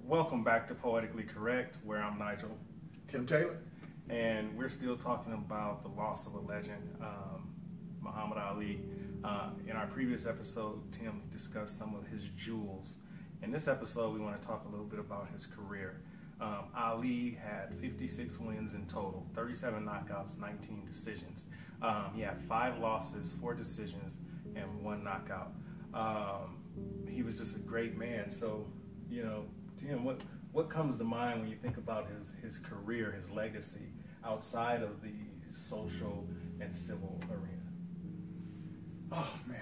Welcome back to Poetically Correct, where I'm Nigel. Tim Taylor. And we're still talking about the loss of a legend, Muhammad Ali. In our previous episode, Tim discussed some of his jewels. In this episode, we want to talk a little bit about his career. Ali had 56 wins in total, 37 knockouts, 19 decisions. He had 5 losses, 4 decisions, and 1 knockout. He was just a great man. So, you know, Tim, what comes to mind when you think about his career, his legacy, outside of the social and civil arena? Oh, man.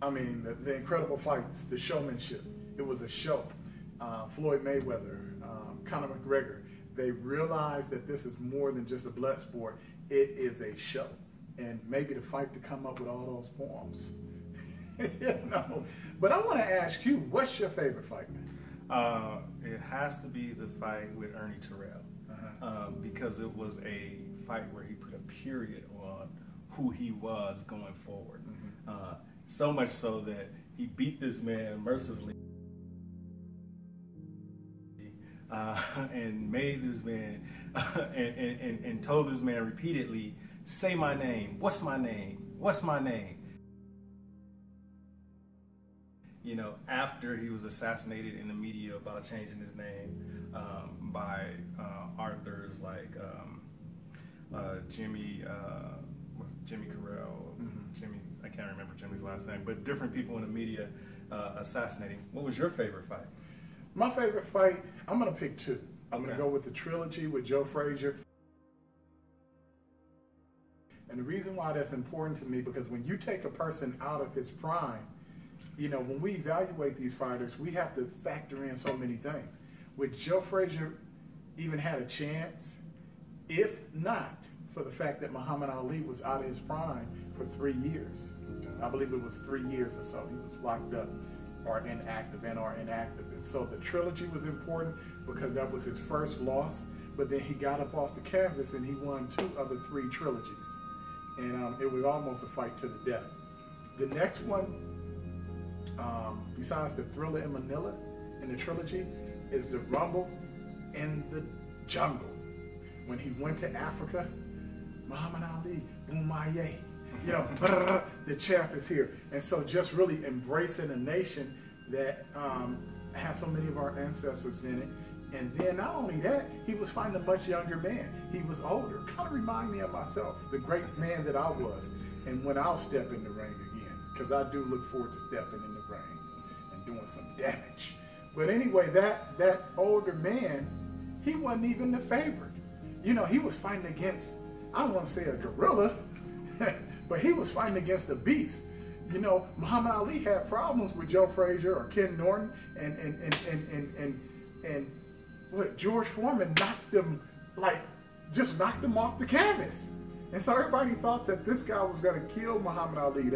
I mean, the incredible fights, the showmanship. It was a show. Floyd Mayweather, Conor McGregor, they realized that this is more than just a blood sport. It is a show. And maybe the fight to come up with all those poems. You know. But I want to ask you, what's your favorite fight, man? It has to be the fight with Ernie Terrell, because it was a fight where he put a period on who he was going forward. So much so that he beat this man mercifully and made this man and told this man repeatedly, "Say my name. What's my name? What's my name?" You know, after he was assassinated in the media about changing his name by authors like Jimmy Carell, I can't remember Jimmy's last name, but different people in the media assassinating. What was your favorite fight? My favorite fight, I'm going to pick 2. I'm going to go with the trilogy with Joe Frazier. And the reason why that's important to me, because when you take a person out of his prime, you know, when we evaluate these fighters, we have to factor in so many things. With Joe Frazier even had a chance, if not for the fact that Muhammad Ali was out of his prime for 3 years. I believe it was 3 years or so. He was locked up or inactive. And so the trilogy was important because that was his first loss, but then he got up off the canvas and he won 2 of the 3 trilogies. And it was almost a fight to the death. The next one, besides the Thriller in Manila in the trilogy, is the Rumble in the Jungle. When he went to Africa, Muhammad Ali, Umayyeh, you know, the champ is here. And so just really embracing a nation that has so many of our ancestors in it. And then not only that, he was fighting a much younger man. He was older. Kind of remind me of myself, the great man that I was. And when I'll step in the ring again, because I do look forward to stepping in the ring and doing some damage. But anyway, that older man, he wasn't even the favorite. You know, he was fighting against, I don't want to say a gorilla, but he was fighting against a beast. You know, Muhammad Ali had problems with Joe Frazier or Ken Norton, and what, George Foreman knocked him, just knocked him off the canvas. And so everybody thought that this guy was going to kill Muhammad Ali,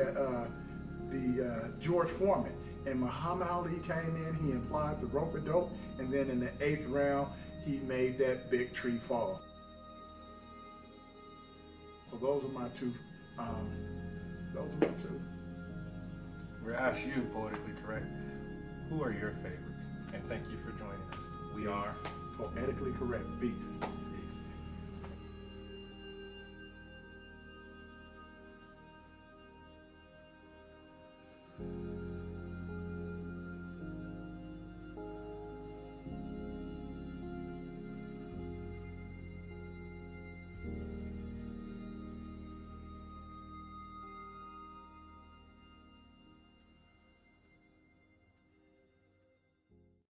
George Foreman. And Muhammad Ali came in, he applied the rope-a-dope, and then in the 8th round, he made that big tree fall. So those are my 2. We're asking you, Poetically Correct, who are your favorites? And thank you for joining us. We are Poetically Correct. Peace.